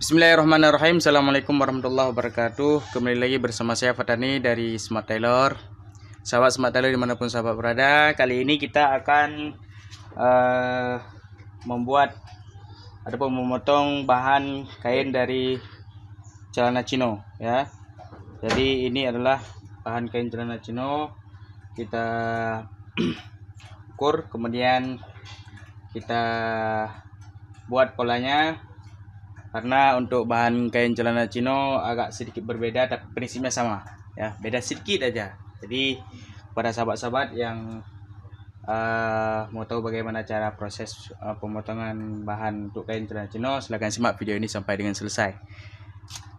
Bismillahirrahmanirrahim. Assalamualaikum warahmatullahi wabarakatuh. Kembali lagi bersama saya Fatani dari Smart Tailor. Sahabat Smart Tailor dimanapun sahabat berada, kali ini kita akan membuat ataupun memotong bahan kain dari celana chino ya. Jadi ini adalah bahan kain celana chino. Kita ukur, kemudian kita buat polanya. Karena untuk bahan kain celana chino agak sedikit berbeda, tapi prinsipnya sama ya, beda sedikit aja. Jadi pada sahabat-sahabat yang mau tahu bagaimana cara proses pemotongan bahan untuk kain celana chino, silahkan simak video ini sampai dengan selesai.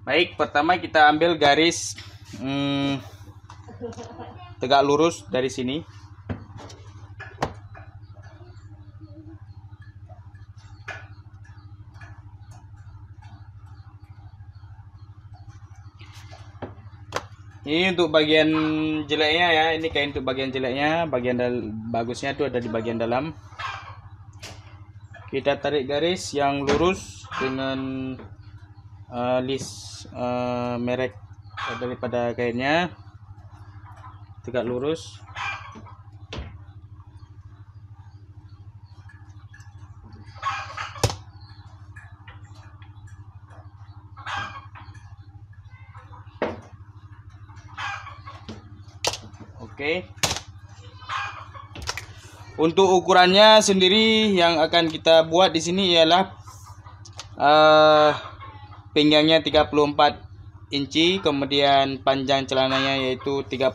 Baik, pertama kita ambil garis tegak lurus dari sini. Ini untuk bagian jeleknya ya, ini kain untuk bagian jeleknya, bagian bagusnya itu ada di bagian dalam. Kita tarik garis yang lurus dengan list merek daripada kainnya, tegak lurus. Oke. Untuk ukurannya sendiri yang akan kita buat di sini ialah pinggangnya 34 inci, kemudian panjang celananya yaitu 36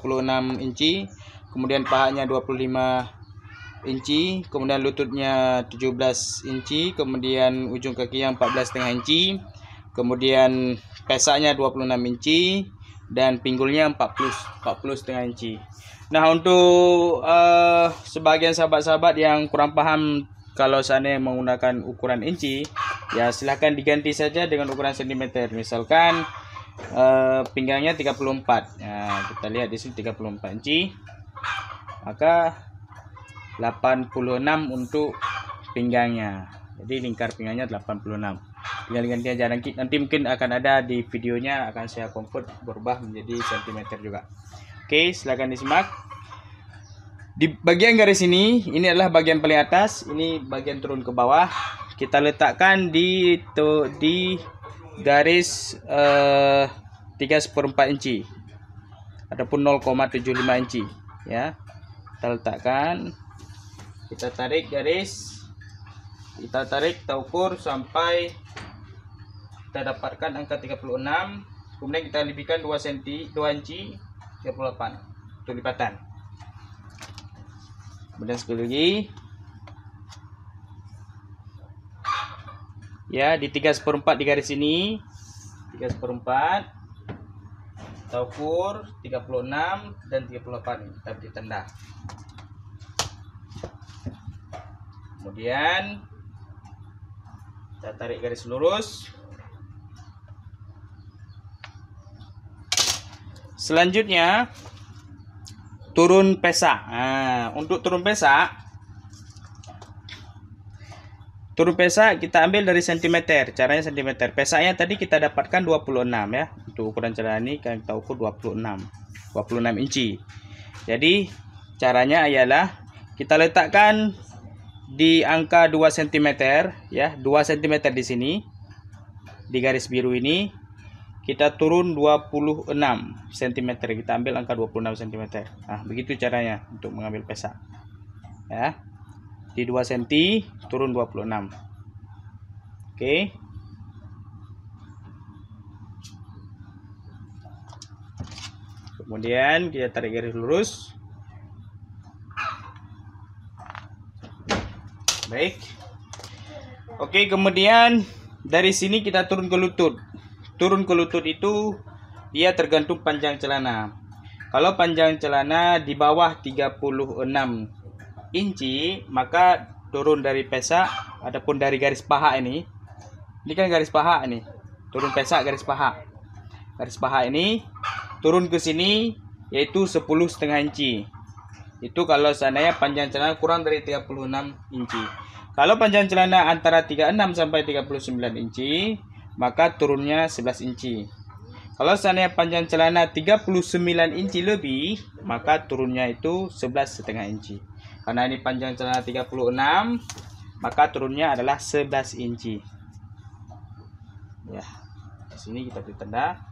inci, kemudian pahanya 25 inci, kemudian lututnya 17 inci, kemudian ujung kakinya 14,5 inci, kemudian pesaknya 26 inci, dan pinggulnya 40,5 inci. Nah, untuk sebagian sahabat-sahabat yang kurang paham kalau seandainya menggunakan ukuran inci, ya silahkan diganti saja dengan ukuran sentimeter. Misalkan pinggangnya 34, ya, kita lihat di sini 34 inci, maka 86 untuk pinggangnya. Jadi lingkar pinggangnya 86. Tinggal ganti aja, nanti mungkin akan ada di videonya, akan saya convert berubah menjadi sentimeter juga. Oke, silakan disimak. Di bagian garis ini adalah bagian paling atas, ini bagian turun ke bawah. Kita letakkan di garis 3/4 inci ataupun 0,75 inci ya. Kita letakkan, kita tarik garis, kita ukur sampai kita dapatkan angka 36, kemudian kita lebihkan 2 inci 38 untuk lipatan. Kemudian sekali lagi ya, di 3/4 di garis ini 3/4 kita ukur 36 dan 38, kita beri tanda. Kemudian kita tarik garis lurus. Selanjutnya turun pesak. Nah, untuk turun pesak kita ambil dari sentimeter. Caranya sentimeter. Pesaknya tadi kita dapatkan 26 ya. Untuk ukuran celana ini kan kita ukur 26 inci. Jadi caranya ialah kita letakkan di angka 2 cm ya, 2 cm di sini. Di garis biru ini kita turun 26 cm, kita ambil angka 26 cm. Nah, begitu caranya untuk mengambil pesak ya. Di 2 cm turun 26. Oke. Kemudian kita tarik garis lurus. Baik. Oke, kemudian dari sini kita turun ke lutut. Turun ke lutut itu dia tergantung panjang celana. Kalau panjang celana di bawah 36 inci, maka turun dari pesak ataupun dari garis paha ini. Ini kan garis paha ini. Turun pesak garis paha. Garis paha ini turun ke sini yaitu 10,5 inci. Itu kalau seandainya panjang celana kurang dari 36 inci. Kalau panjang celana antara 36 sampai 39 inci, maka turunnya 11 inci. Kalau seandainya panjang celana 39 inci lebih, maka turunnya itu 11,5 inci. Karena ini panjang celana 36, maka turunnya adalah 11 inci. Ya, di sini kita beri tanda.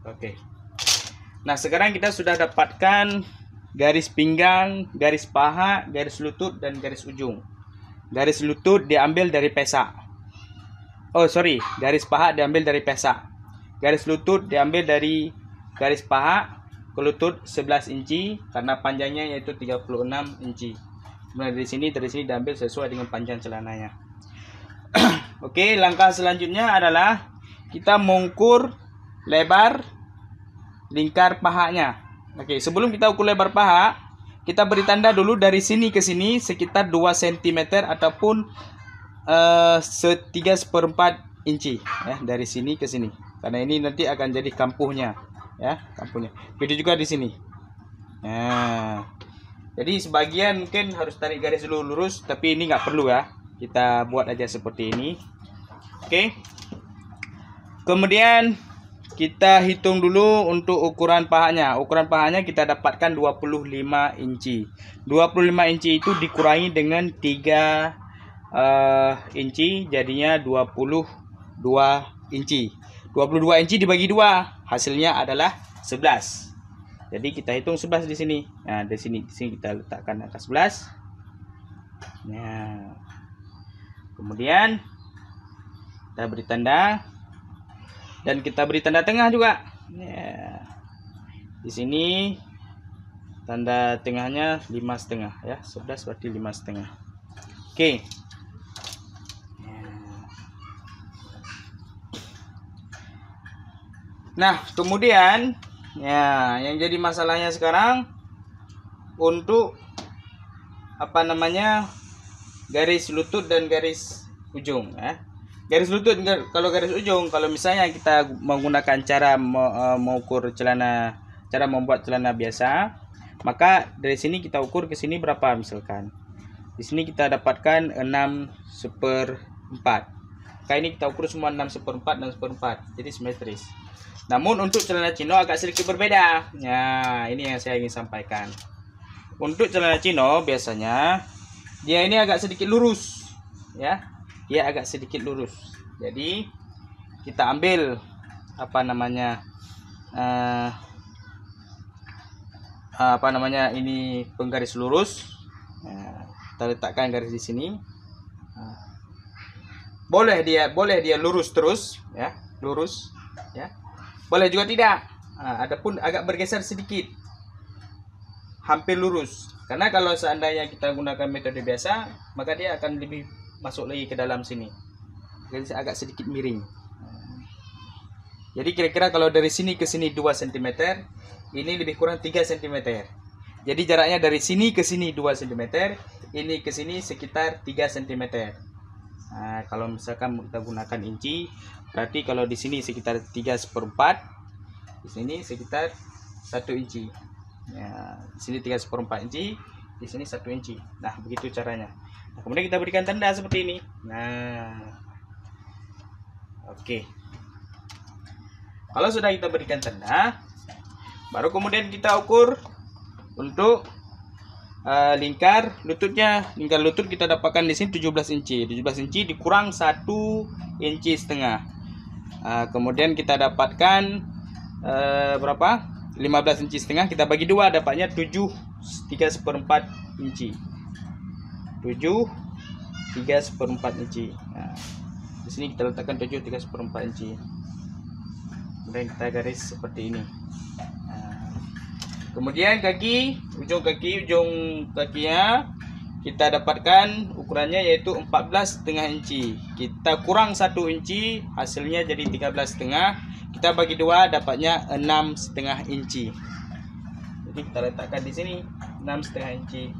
Oke. Nah, sekarang kita sudah dapatkan garis pinggang, garis paha, garis lutut, dan garis ujung. Garis lutut diambil dari pesak. Oh, sorry. Garis paha diambil dari pesak. Garis lutut diambil dari garis paha ke lutut 11 inci. Karena panjangnya yaitu 36 inci. Kemudian dari sini diambil sesuai dengan panjang celananya. Oke, langkah selanjutnya adalah kita mengukur lebar lingkar pahanya. Oke, sebelum kita ukur lebar paha, kita beri tanda dulu dari sini ke sini sekitar 2 cm ataupun 3/4 inci ya, dari sini ke sini. Karena ini nanti akan jadi kampuhnya ya, kampuhnya. Begitu juga di sini. Nah, jadi sebagian mungkin harus tarik garis dulu lurus, tapi ini nggak perlu ya. Kita buat aja seperti ini. Oke. Kemudian kita hitung dulu untuk ukuran pahanya. Ukuran pahanya kita dapatkan 25 inci. 25 inci itu dikurangi dengan 3 inci, jadinya 22 inci. 22 inci dibagi 2, hasilnya adalah 11. Jadi kita hitung 11 di sini. Nah, di sini kita letakkan angka 11. Nah. Kemudian kita beri tanda. Dan kita beri tanda tengah juga. Ya. Di sini tanda tengahnya 5,5 ya. 11 berarti 5,5. Oke. Nah, kemudian ya, yang jadi masalahnya sekarang untuk garis lutut dan garis ujung ya. Garis lutut, kalau garis ujung, kalau misalnya kita menggunakan cara mengukur celana, cara membuat celana biasa, maka dari sini kita ukur ke sini berapa misalkan. Di sini kita dapatkan 6/4. Kali ini kita ukur semua 6/4 dan 6/4, jadi simetris. Namun untuk celana chino agak sedikit berbeda. Nah, ini yang saya ingin sampaikan. Untuk celana chino biasanya dia ini agak sedikit lurus, ya. Dia agak sedikit lurus. Jadi kita ambil ini penggaris lurus. Nah, kita letakkan garis di sini. Nah, boleh dia lurus terus, ya, lurus, ya. Boleh juga tidak. Nah, adapun agak bergeser sedikit, hampir lurus. Karena kalau seandainya kita gunakan metode biasa, maka dia akan lebih masuk lagi ke dalam sini. Jadi agak sedikit miring. Jadi kira-kira kalau dari sini ke sini 2 cm, ini lebih kurang 3 cm. Jadi jaraknya dari sini ke sini 2 cm, ini ke sini sekitar 3 cm. Nah, kalau misalkan kita gunakan inci, berarti kalau di sini sekitar 3/4, di sini sekitar 1 inci. Ya, di sini 3/4 inci, di sini 1 inci. Nah, begitu caranya. Nah, kemudian kita berikan tanda seperti ini. Nah, oke. Kalau sudah kita berikan tanda, baru kemudian kita ukur untuk lingkar lututnya. Lingkar lutut kita dapatkan di sini 17 inci. 17 inci dikurang 1,5 inci. Kemudian kita dapatkan berapa? 15 inci setengah. Kita bagi 2 dapatnya 3/4 inci. 3/4 inci. Nah, di sini kita letakkan 3/4 inci. Kemudian kita garis seperti ini. Nah, kemudian ujung kakinya kita dapatkan ukurannya yaitu 14,5 inci. Kita kurang 1 inci, hasilnya jadi 13,5. Kita bagi 2 dapatnya 6,5 inci. Jadi kita letakkan di sini 6,5 inci.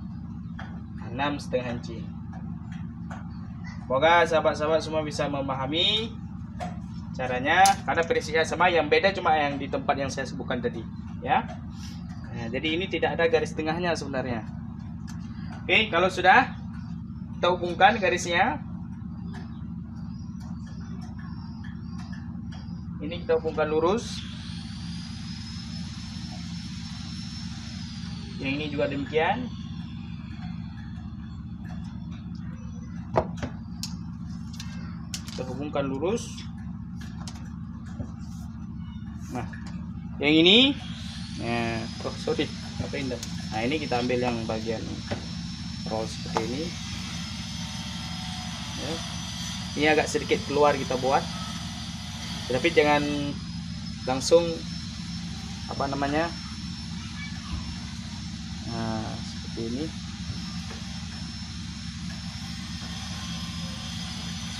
6,5 inci. Semoga sahabat-sahabat semua bisa memahami caranya, karena prinsipnya sama, yang beda cuma yang di tempat yang saya sebutkan tadi, ya. Nah, jadi ini tidak ada garis tengahnya sebenarnya. Oke, kalau sudah kita hubungkan garisnya, ini kita hubungkan lurus. Yang ini juga demikian. Kita hubungkan lurus. Nah, yang ini, sorry, apa ini? Nah, ini kita ambil yang bagian roll seperti ini. Ya. Ini agak sedikit keluar kita buat, tapi jangan langsung apa namanya. Nah, seperti ini.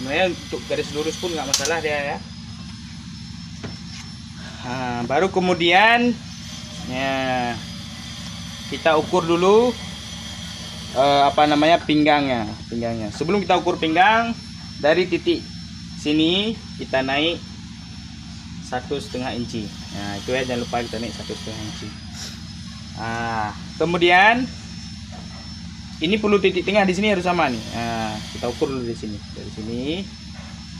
Sebenarnya untuk garis lurus pun nggak masalah dia, ya. Nah, baru kemudian ya, kita ukur dulu apa namanya pinggangnya. Sebelum kita ukur pinggang, dari titik sini kita naik 1,5 inci. Nah, itu ya, jangan lupa kita naik 1,5 inci. Nah, kemudian ini perlu titik tengah di sini harus sama nih. Nah, kita ukur dulu di sini. Dari sini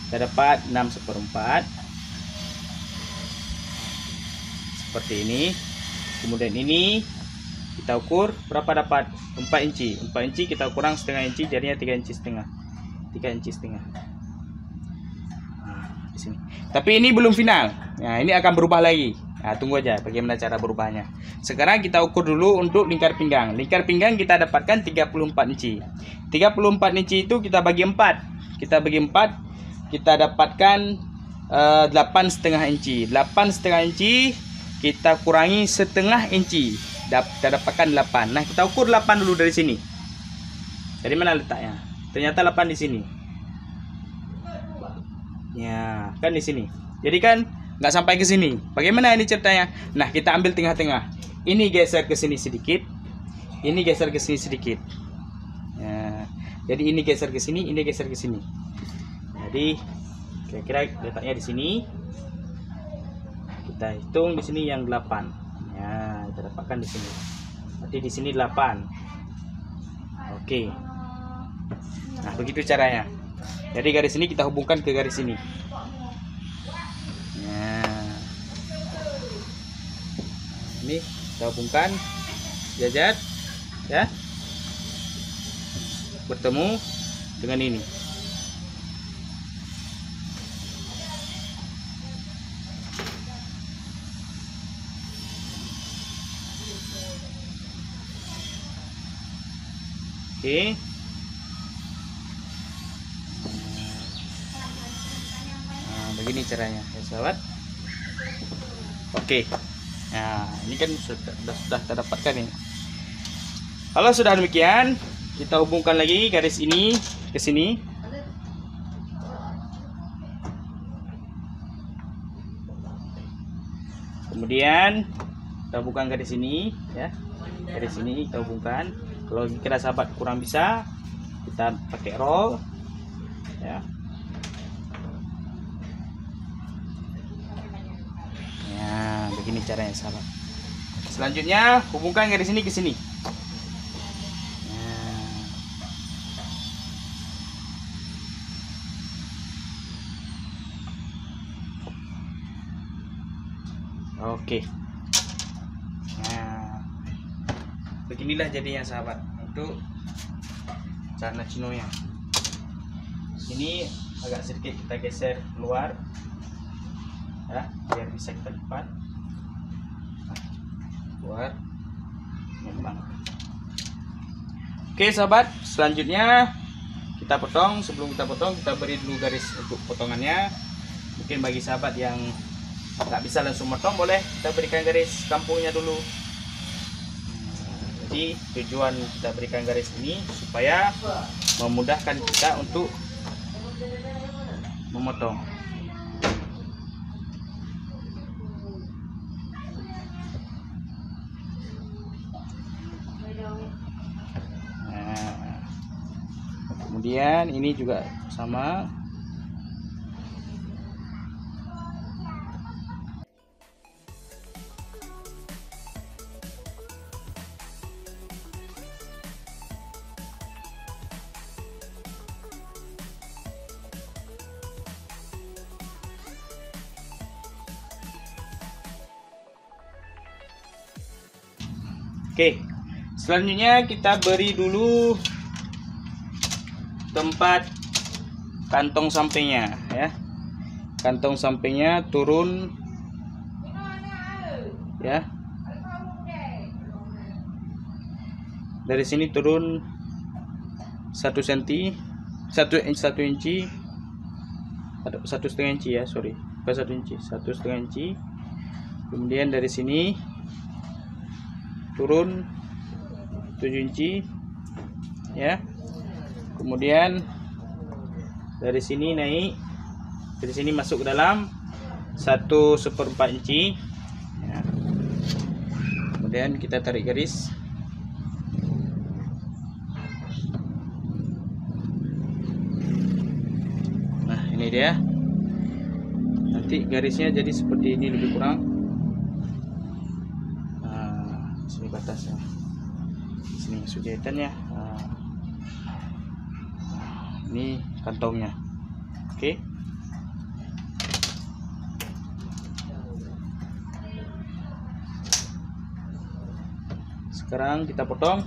kita dapat 6/4 seperti ini. Kemudian ini kita ukur berapa, dapat 4 inci. 4 inci kita kurang setengah inci, jadinya 3 inci setengah. 3 inci setengah. Nah, di sini. Tapi ini belum final. Nah, ini akan berubah lagi. Nah, tunggu aja bagaimana cara berubahnya. Sekarang kita ukur dulu untuk lingkar pinggang. Lingkar pinggang kita dapatkan 34 inci. 34 inci itu kita bagi 4. Kita bagi 4, kita dapatkan 8,5 inci. 8,5 inci kita kurangi setengah inci. Kita dapatkan 8. Nah, kita ukur 8 dulu dari sini. Dari mana letaknya? Ternyata 8 di sini. Ya, kan di sini. Jadi kan nggak sampai ke sini. Bagaimana ini ceritanya? Nah, kita ambil tengah-tengah. Ini geser ke sini sedikit. Ini geser ke sini sedikit. Ya, jadi ini geser ke sini, ini geser ke sini. Jadi kira-kira letaknya di sini. Kita hitung di sini yang 8. Ya, kita dapatkan di sini. Berarti di sini 8. Oke. Nah, begitu caranya. Jadi garis ini kita hubungkan ke garis ini. Nah, ini kita hubungkan, jajat, ya, bertemu dengan ini. Oke. Nah, begini caranya, ya sahabat. Oke. Nah, ini kan sudah terdapatkan ini. Kalau sudah demikian, kita hubungkan lagi garis ini ke sini. Kemudian kita hubungkan garis ini, ya. Garis ini kita hubungkan. Kalau kira sahabat kurang bisa, kita pakai roll, ya. Ya, begini caranya sahabat. Selanjutnya hubungkan garis ini ke sini. Oke. Nah, beginilah jadinya sahabat untuk celana chinonya. Ini agak sedikit kita geser keluar, ya, biar bisa kita lipat keluar. Memang. Oke sahabat, selanjutnya kita potong. Sebelum kita potong, kita beri dulu garis untuk potongannya. Mungkin bagi sahabat yang nggak bisa langsung potong, boleh kita berikan garis kampungnya dulu. Jadi tujuan kita berikan garis ini supaya memudahkan kita untuk memotong. Nah, kemudian ini juga sama. Oke, selanjutnya kita beri dulu tempat kantong sampingnya ya. Kantong sampingnya turun ya. Dari sini turun 1 cm, 1 inci, 1,5 inci ya, sorry, bukan 1 inci, 1,5 inci. Kemudian dari sini turun 7 inci ya. Kemudian dari sini naik, dari sini masuk ke dalam 1/4 inci ya. Kemudian kita tarik garis. Nah, ini dia. Nanti garisnya jadi seperti ini lebih kurang. Sini batasnya, sini masuk jahitannya. Ini kantongnya. Oke. Sekarang kita potong.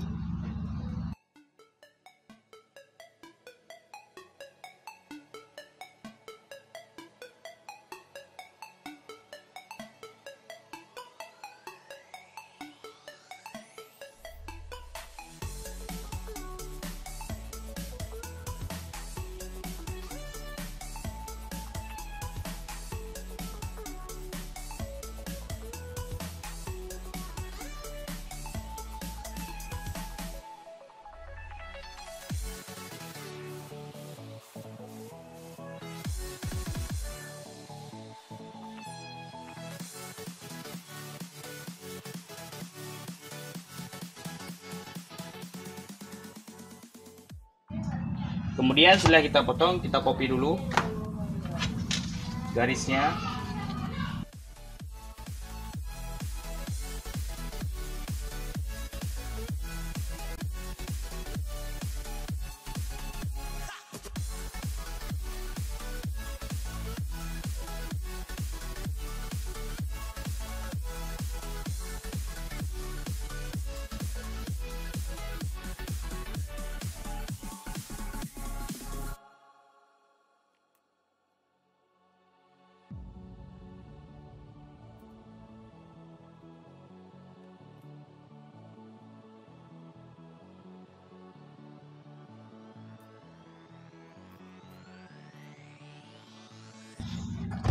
Kemudian setelah kita potong, kita copy dulu garisnya.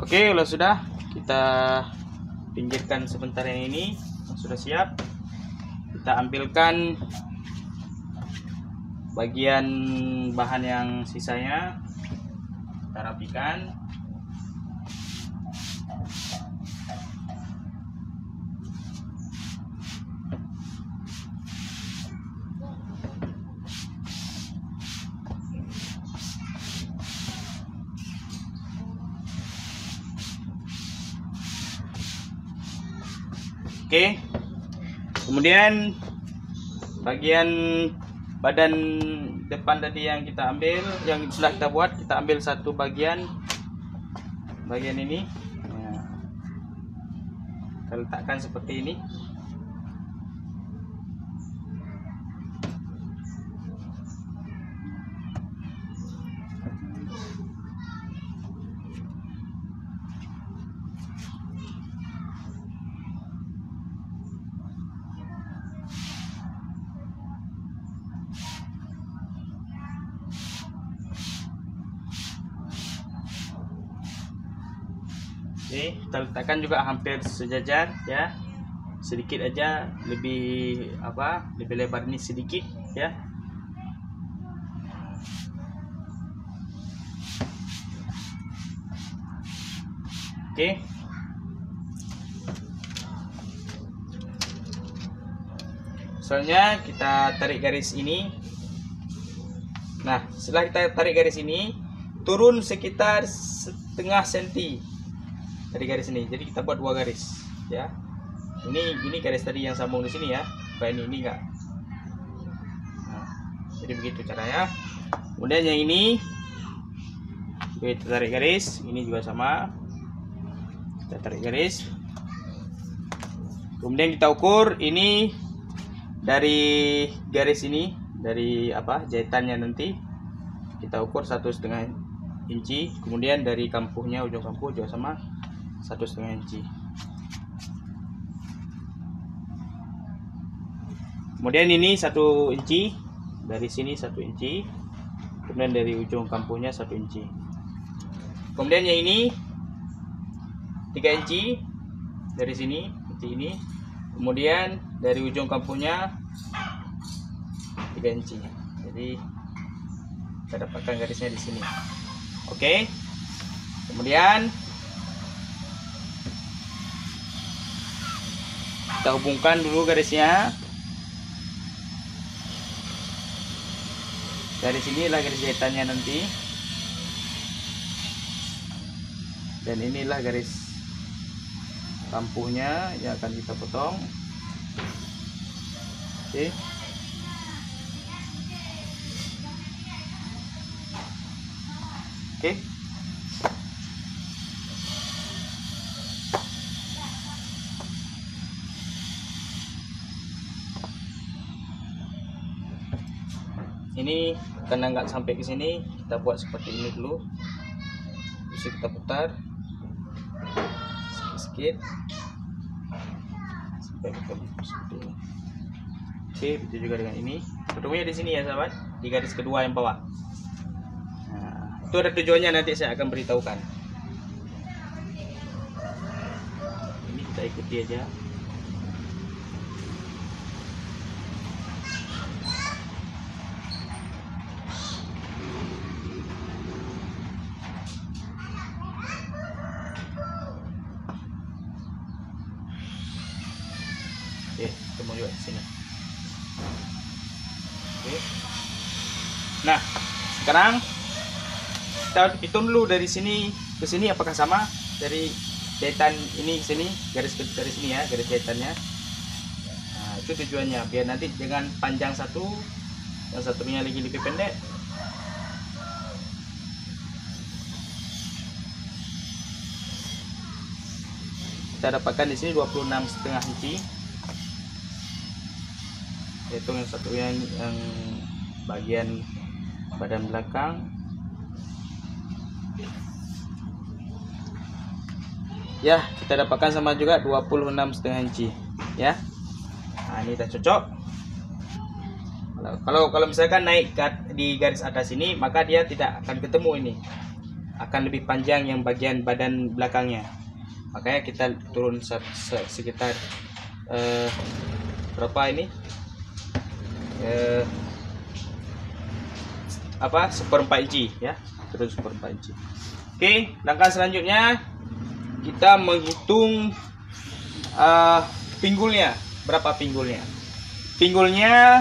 Oke, kalau sudah, kita pinggirkan sebentar yang ini. Sudah siap, kita ambilkan bagian bahan yang sisanya, kita rapikan. Oke, kemudian bagian badan depan tadi yang kita ambil, yang sudah kita buat, kita ambil satu bagian ini, nah, kita letakkan seperti ini. Oke, kita letakkan juga hampir sejajar ya, sedikit aja lebih lebih lebar ini sedikit ya. Oke, soalnya kita tarik garis ini. Nah, setelah kita tarik garis ini, turun sekitar 0,5 cm dari garis ini. Jadi kita buat 2 garis ya. Ini garis tadi yang sambung di sini ya, bukan ini enggak. Nah, jadi begitu caranya. Kemudian yang ini kita tarik garis, ini juga sama. Kita tarik garis. Kemudian kita ukur, ini dari garis ini, dari jahitannya nanti kita ukur 1,5 inci. Kemudian dari kampuhnya, ujung kampuh juga sama 1,5 inci. Kemudian ini 1 inci, dari sini 1 inci, kemudian dari ujung kampuhnya 1 inci. Kemudian yang ini 3 inci, dari sini seperti ini. Kemudian dari ujung kampuhnya 3 inci. Jadi kita dapatkan garisnya di sini. Oke. Kemudian kita hubungkan dulu garisnya. Dari sinilah garis jahitannya nanti. Dan inilah garis kampuhnya yang akan kita potong. Oke. Oke. Ini karena nggak sampai ke sini, kita buat seperti ini dulu. Terus kita putar sedikit sampai ketemu seperti ini. Oke, begitu juga dengan ini. Ketemunya di sini ya sahabat, di garis kedua yang bawah. Nah, itu ada tujuannya, nanti saya akan beritahukan. Ini kita ikuti aja. Oke, ketemu juga di sini. Oke. Nah, sekarang kita hitung dulu dari sini ke sini apakah sama. Dari jahitan ini ke sini, garis sini ya, garis jahitannya. Nah, itu tujuannya biar nanti dengan panjang satu, yang satunya lagi lebih pendek. Kita dapatkan di sini 26,5 inci. Itu yang satunya yang bagian badan belakang. Ya, kita dapatkan sama juga 26,5 inci ya. Nah, ini kita cocok. Kalau misalkan naik di garis atas ini, maka dia tidak akan ketemu ini. Akan lebih panjang yang bagian badan belakangnya. Makanya kita turun sekitar berapa ini? 1/4 inci ya, terus 1/4 inci. Oke, langkah selanjutnya kita menghitung pinggulnya. Berapa pinggulnya? Pinggulnya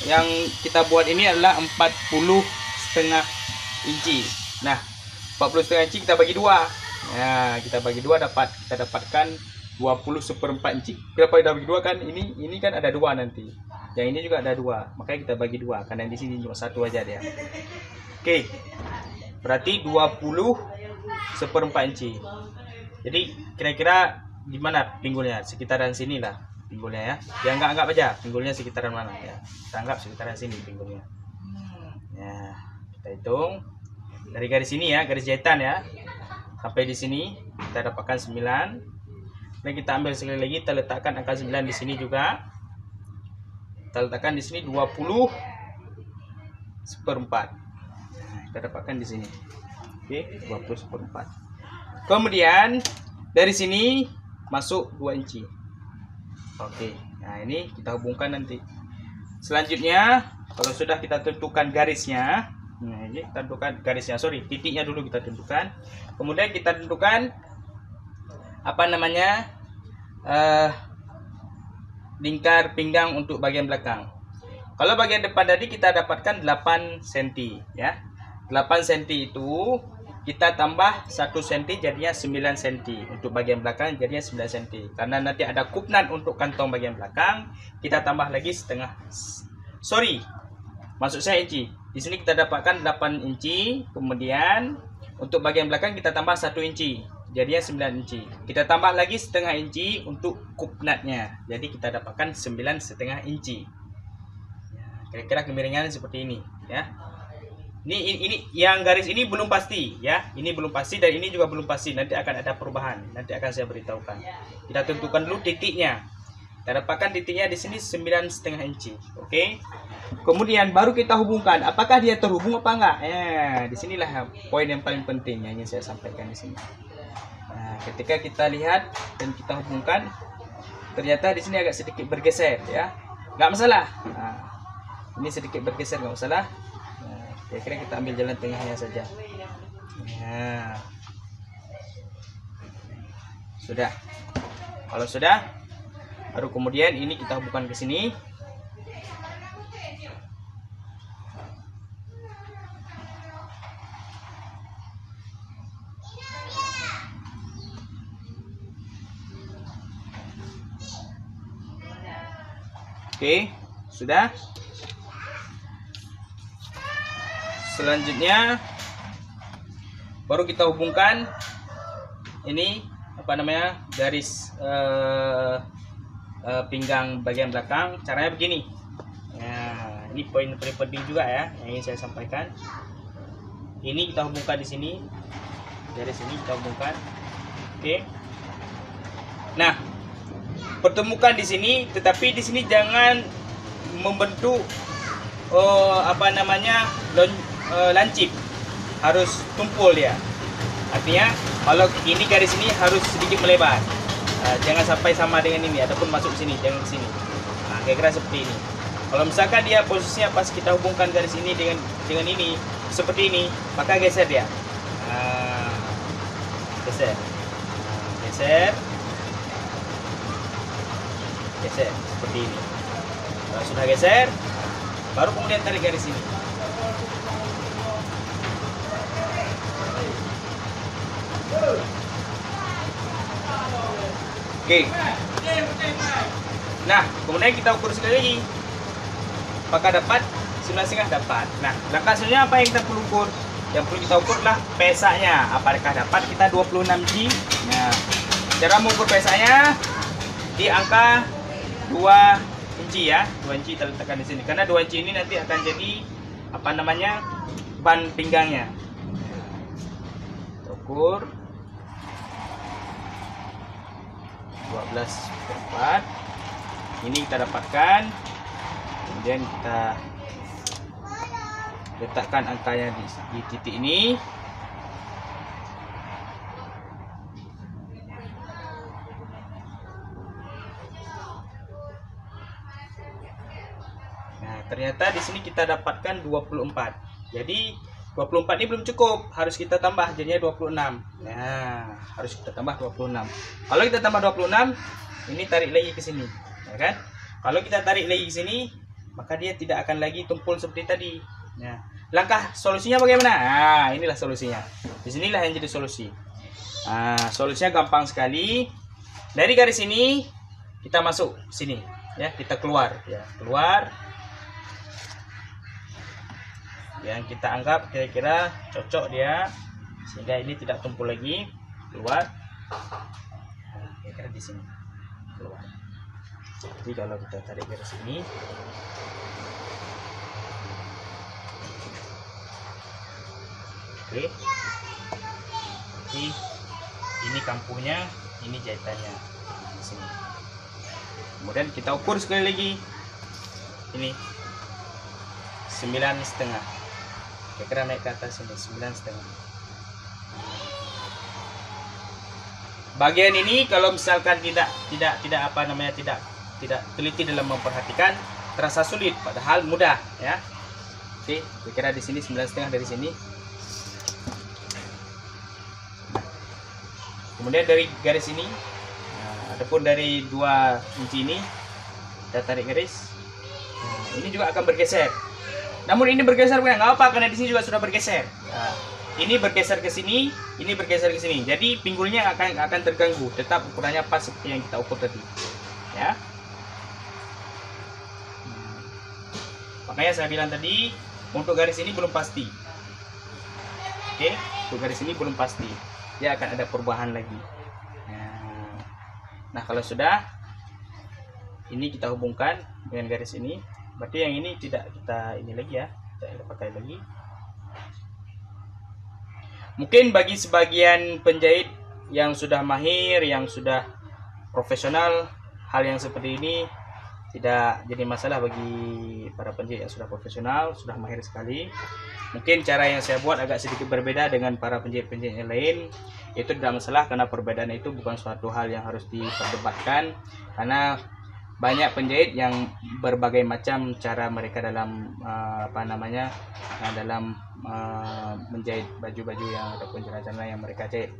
yang kita buat ini adalah 40,5 inci. Nah, 40,5 inci kita bagi dua. Nah, kita bagi dua kita dapatkan 20/4 inci. Kenapa kita bagi dua? Kan ini kan ada dua nanti. Yang ini juga ada dua, makanya kita bagi dua karena di sini cuma satu aja dia. Oke, berarti 20/4 inci. Jadi kira-kira gimana pinggulnya? Sekitaran sini lah pinggulnya ya. Ya anggap aja pinggulnya sekitaran mana ya. Kita anggap sekitaran sini pinggulnya. Ya, kita hitung dari garis ini ya, garis jahitan ya, sampai di sini kita dapatkan 9. Dan kita ambil sekali lagi, kita letakkan angka 9 di sini juga. Kita letakkan di sini 20/4. Kita dapatkan di sini. Oke, 20/4. Kemudian dari sini masuk 2 inci. Oke. Nah, ini kita hubungkan nanti. Selanjutnya, kalau sudah kita tentukan garisnya, nah ini kita tentukan garisnya, titiknya dulu kita tentukan. Kemudian kita tentukan lingkar pinggang untuk bagian belakang. Kalau bagian depan tadi kita dapatkan 8 cm ya. 8 cm itu kita tambah 1 cm jadinya 9 cm. Untuk bagian belakang jadinya 9 cm. Karena nanti ada kupnan untuk kantong bagian belakang, kita tambah lagi maksud saya inci. Di sini kita dapatkan 8 inci, kemudian untuk bagian belakang kita tambah 1 inci. jadinya 9 inci. Kita tambah lagi setengah inci untuk kupnatnya. Jadi kita dapatkan 9,5 inci. Kira-kira kemiringan seperti ini, ya. Ini yang garis ini belum pasti, ya. Ini belum pasti dan ini juga belum pasti. Nanti akan ada perubahan. Nanti akan saya beritahukan. Kita tentukan dulu titiknya. Kita dapatkan titiknya di sini 9,5 inci. Oke. Kemudian baru kita hubungkan. Apakah dia terhubung apa enggak? Disinilah poin yang paling penting yang ingin saya sampaikan di sini. Nah, ketika kita lihat dan kita hubungkan, ternyata di sini agak sedikit bergeser, ya. Nggak masalah. Nah, ini sedikit bergeser, nggak masalah. Kira-kira kita ambil jalan tengahnya saja. Nah, sudah. Kalau sudah, baru kemudian ini kita hubungkan ke sini. Oke, sudah. Selanjutnya baru kita hubungkan ini garis pinggang bagian belakang. Caranya begini. Nah, ini poin penting juga ya yang ingin saya sampaikan. Ini kita hubungkan di sini. Garis ini kita hubungkan. Oke. Nah, pertemukan di sini, tetapi di sini jangan membentuk lancip, harus tumpul ya. Artinya kalau ini garis ini harus sedikit melebar, jangan sampai sama dengan ini ataupun masuk sini, jangan ke sini. Nah, kira-kira seperti ini. Kalau misalkan dia posisinya pas kita hubungkan garis ini dengan ini seperti ini, maka geser dia. Geser, geser seperti ini. Kalau sudah geser, baru kemudian tarik garis ini. Oke. Nah, kemudian kita ukur sekali lagi. Apakah dapat? 9,5 dapat. Nah, langkah selanjutnya apa yang kita perlu ukur? Yang perlu kita ukur adalah pesanya. Apakah dapat? Kita 26 G. Nah, cara mengukur pesanya di angka 2 inci ya. 2 inci kita letakkan di sini. Karena 2 inci ini nanti akan jadi ban pinggangnya. Kita ukur 12/4. Ini kita dapatkan. Kemudian kita letakkan angkanya di titik ini. Nah, ternyata di sini kita dapatkan 24. Jadi 24 ini belum cukup, harus kita tambah jadinya 26. Nah, harus kita tambah 26. Kalau kita tambah 26, ini tarik lagi ke sini, ya kan? Kalau kita tarik lagi ke sini, maka dia tidak akan lagi tumpul seperti tadi. Nah, langkah solusinya bagaimana? Nah, inilah solusinya. Di sinilah yang jadi solusi. Nah, solusinya gampang sekali. Dari garis ini kita masuk sini, ya, kita keluar, ya, keluar. Yang kita anggap kira-kira cocok dia, sehingga ini tidak tumpul lagi, keluar. Nah, kira-kira di sini keluar. Jadi kalau kita tarik garis ini, oke. Jadi ini kampuhnya, ini jahitannya di sini. Kemudian kita ukur sekali lagi. Ini 9,5. Kira-kira naik ke atas ini 9,5. Bagian ini kalau misalkan tidak teliti dalam memperhatikan, terasa sulit, padahal mudah ya. Oke, kira-kira di sini 9,5 dari sini. Kemudian dari garis ini, ataupun dari 2 inci ini, kita tarik garis. Ini juga akan bergeser. Namun ini bergeser bukan nggak apa, karena di sini juga sudah bergeser. Nah, ini bergeser ke sini, ini bergeser ke sini. Jadi pinggulnya akan terganggu. Tetap ukurannya pas seperti yang kita ukur tadi. Ya. Makanya saya bilang tadi, untuk garis ini belum pasti. Oke, untuk garis ini belum pasti. dia akan ada perubahan lagi. Nah kalau sudah, ini kita hubungkan dengan garis ini, berarti yang ini tidak kita ini lagi ya, tidak kita pakai lagi. Mungkin bagi sebagian penjahit yang sudah mahir, yang sudah profesional, hal yang seperti ini tidak jadi masalah bagi para penjahit yang sudah profesional, sudah mahir sekali. Mungkin cara yang saya buat agak sedikit berbeda dengan para penjahit-penjahit yang lain. Itu tidak masalah, karena perbedaan itu bukan suatu hal yang harus diperdebatkan, karena banyak penjahit yang berbagai macam cara mereka dalam dalam menjahit baju-baju yang ataupun celana yang mereka jahit.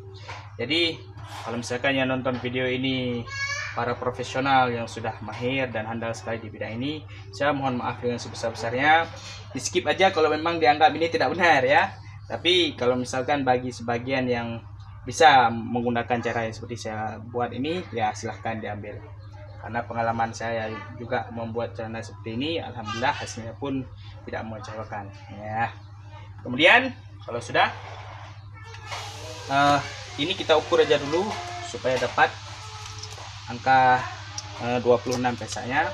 Jadi kalau misalkan yang nonton video ini para profesional yang sudah mahir dan handal sekali di bidang ini, saya mohon maaf dengan sebesar-besarnya. Di skip aja kalau memang dianggap ini tidak benar ya. Tapi kalau misalkan bagi sebagian yang bisa menggunakan cara yang seperti saya buat ini, ya silahkan diambil. Karena pengalaman saya juga membuat celana seperti ini, alhamdulillah hasilnya pun tidak mengecewakan ya. Kemudian kalau sudah ini kita ukur aja dulu supaya dapat angka 26 pesaknya.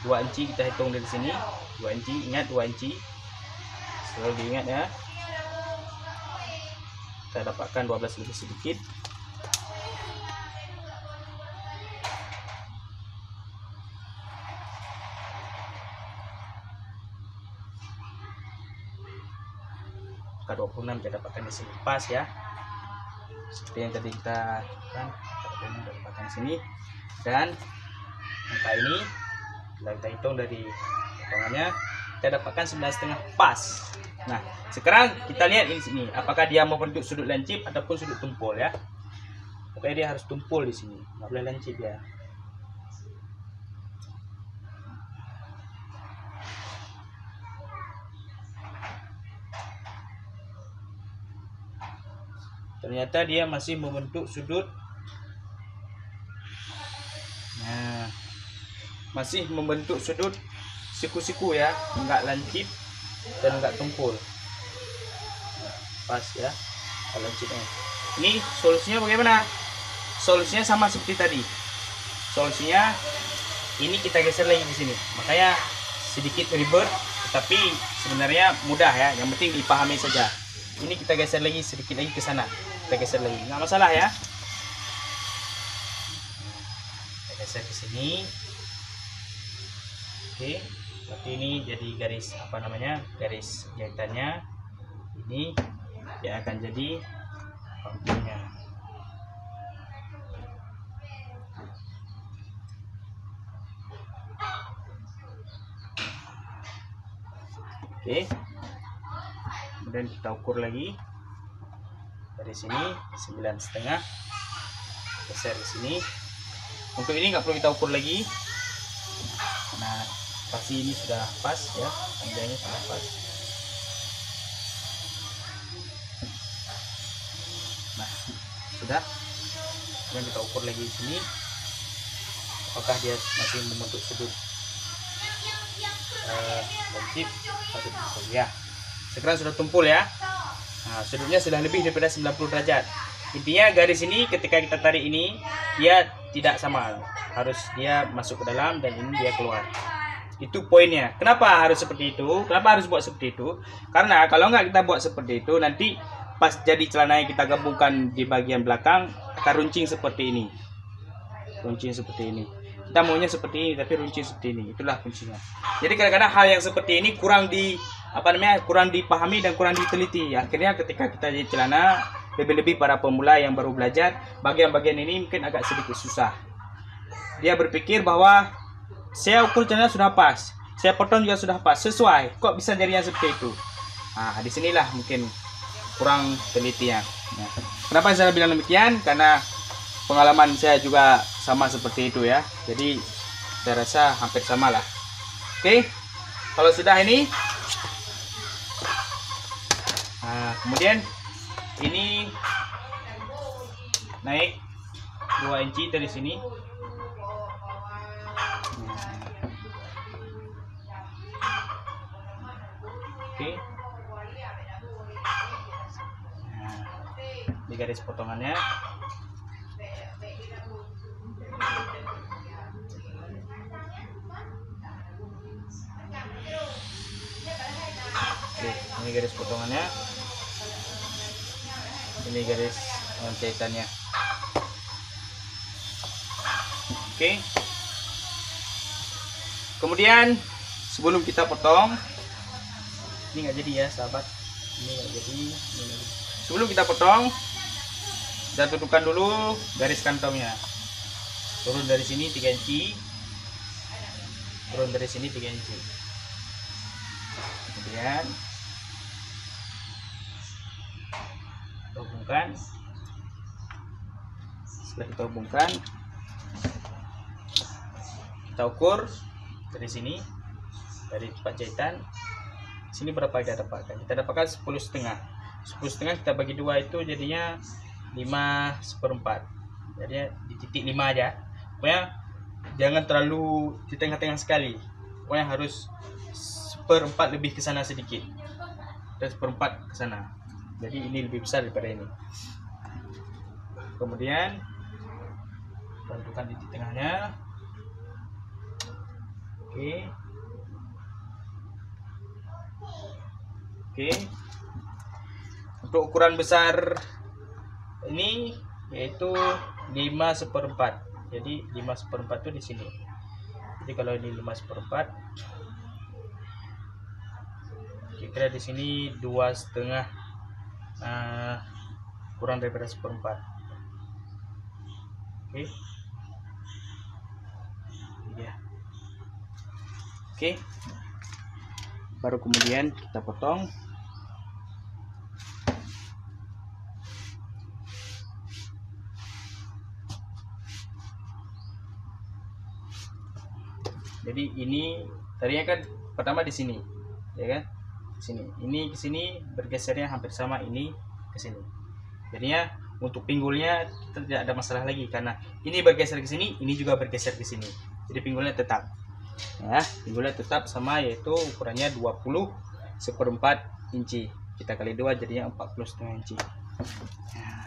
2 inci kita hitung dari sini, 2 inci, ingat 2 inci selalu diingat ya. Kita dapatkan 12 lebih sedikit. Angka 26 kita dapatkan di sini pas ya, seperti yang tadi kita kan dapatkan di sini. Dan angka ini kita hitung dari potongannya, kita dapatkan 9,5 pas. Nah sekarang kita lihat ini sini, apakah dia membentuk sudut lancip ataupun sudut tumpul ya. Pokoknya dia harus tumpul di sini, nggak boleh lancip ya. Ternyata dia masih membentuk sudut. Nah, masih membentuk sudut siku-siku ya, enggak lancip dan enggak tumpul. Pas ya kalau lancipnya. Ini solusinya bagaimana? Solusinya sama seperti tadi. Solusinya ini kita geser lagi di sini. Makanya sedikit ribet, tetapi sebenarnya mudah ya. Yang penting dipahami saja. Ini kita geser lagi sedikit lagi ke sana. Kita geser lagi, nggak masalah ya. Kita geser ke sini. Oke, tapi ini jadi garis garis jahitannya. Ini dia akan jadi pangkungnya. Oke. Kemudian kita ukur lagi dari sini 9,5, geser di sini. Untuk ini nggak perlu kita ukur lagi, nah pasti ini sudah pas ya, panjangnya sudah pas. Nah sudah, kemudian kita ukur lagi di sini, apakah dia masih membentuk sudut lancip atau tumpul ya. Sekarang sudah tumpul ya. Nah, sudutnya sudah lebih daripada 90 derajat. Intinya garis ini ketika kita tarik ini dia tidak sama, harus dia masuk ke dalam dan ini dia keluar. Itu poinnya. Kenapa harus seperti itu? Kenapa harus buat seperti itu? Karena kalau nggak kita buat seperti itu, nanti pas jadi celana yang kita gabungkan di bagian belakang akan runcing seperti ini. Runcing seperti ini. Kita maunya seperti ini tapi runcing seperti ini. Itulah kuncinya. Jadi kadang-kadang hal yang seperti ini kurang dipahami dan kurang diteliti. Akhirnya ketika kita jadi celana, lebih-lebih para pemula yang baru belajar, bagian-bagian ini mungkin agak sedikit susah. Dia berpikir bahwa saya ukur celana sudah pas, saya potong juga sudah pas, sesuai. Kok bisa jadinya seperti itu? Nah, disinilah mungkin kurang telitinya. Nah, kenapa saya bilang demikian? Karena pengalaman saya juga sama seperti itu ya. Jadi saya rasa hampir sama lah. Oke, kalau sudah ini, nah, kemudian ini naik 2 inci dari sini. Oke. Nah, garis potongannya. Oke, ini garis potongannya, ini garis jahitannya. Oke, kemudian sebelum kita potong, ini nggak jadi ya sahabat, ini nggak jadi. Sebelum kita potong, kita tutupkan dulu garis kantongnya. Turun dari sini 3 inci, turun dari sini 3 inci. Kemudian kita hubungkan. Setelah kita hubungkan, kita ukur dari sini, dari tempat jahitan sini berapa kita dapatkan. Kita dapatkan 10,5. 10,5 kita bagi 2 itu jadinya 5/4. Jadi di titik 5 aja. Pokoknya jangan terlalu di tengah-tengah sekali. Pokoknya harus 1/4 lebih ke sana sedikit. Dan 1/4 ke sana. Jadi ini lebih besar daripada ini. Kemudian tentukan titik tengahnya. Oke. Oke. Untuk ukuran besar ini yaitu 5/4. Jadi 5/4 itu di sini. Jadi kalau ini 5/4, kira-kira di sini 2,5, kurang daripada 1/4. Oke. Ya. Oke. Baru kemudian kita potong. Jadi ini tadinya kan pertama di sini, ya kan? Sini. Ini ke sini bergesernya hampir sama, ini ke sini. Jadinya untuk pinggulnya kita tidak ada masalah lagi karena ini bergeser ke sini, ini juga bergeser ke sini. Jadi pinggulnya tetap. Ya, pinggulnya tetap sama, yaitu ukurannya 20/4 inci. Kita kali 2 jadinya 40,5 inci. Ya.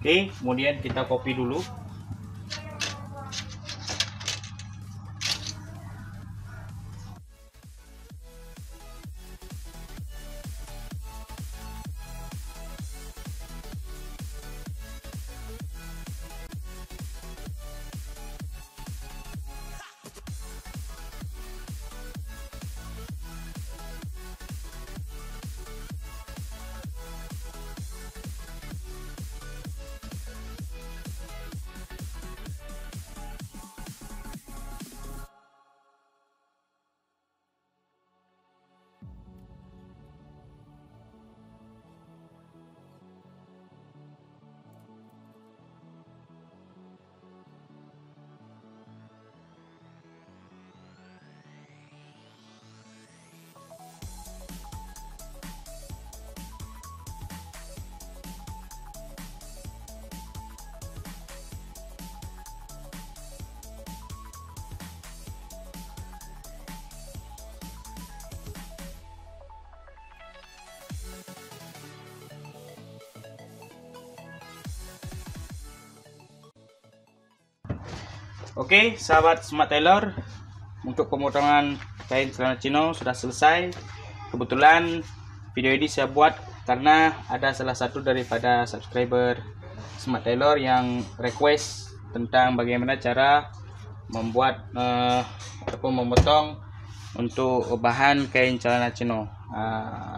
Oke, kemudian kita copy dulu. Oke, sahabat Smart Tailor, untuk pemotongan kain celana chino sudah selesai. Kebetulan video ini saya buat karena ada salah satu daripada subscriber Smart Tailor yang request tentang bagaimana cara membuat ataupun memotong untuk bahan kain celana chino.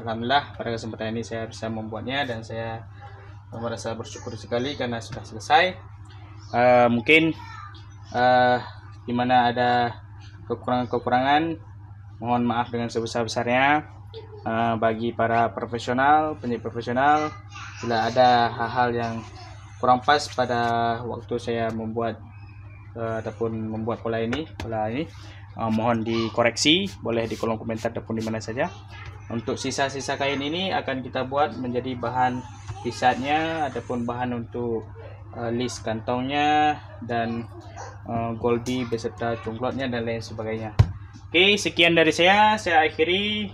Alhamdulillah pada kesempatan ini saya bisa membuatnya dan saya merasa bersyukur sekali karena sudah selesai. Mungkin dimana ada kekurangan-kekurangan, mohon maaf dengan sebesar-besarnya. Bagi para profesional, penyidik profesional, bila ada hal-hal yang kurang pas pada waktu saya membuat ataupun membuat pola ini, mohon dikoreksi, boleh di kolom komentar ataupun di mana saja. Untuk sisa-sisa kain ini akan kita buat menjadi bahan pisatnya ataupun bahan untuk list kantongnya dan goldi beserta cungklotnya dan lain sebagainya. Oke, sekian dari saya akhiri.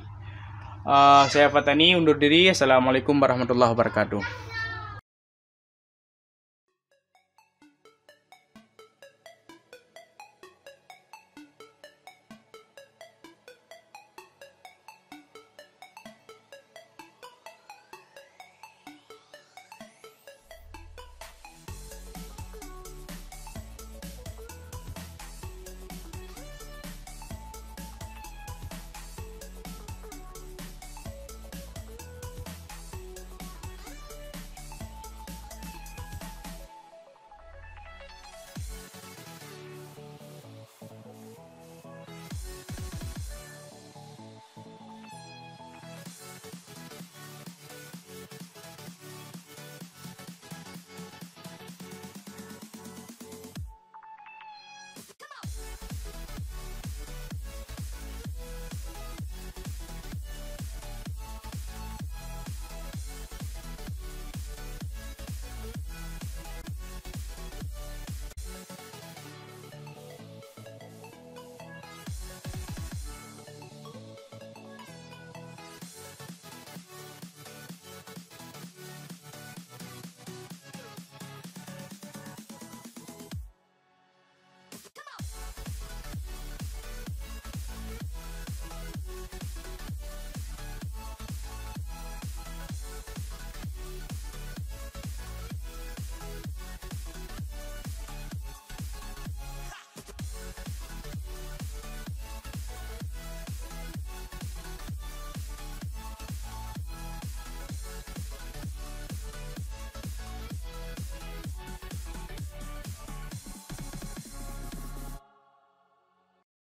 Saya Fatani undur diri. Assalamualaikum warahmatullahi wabarakatuh.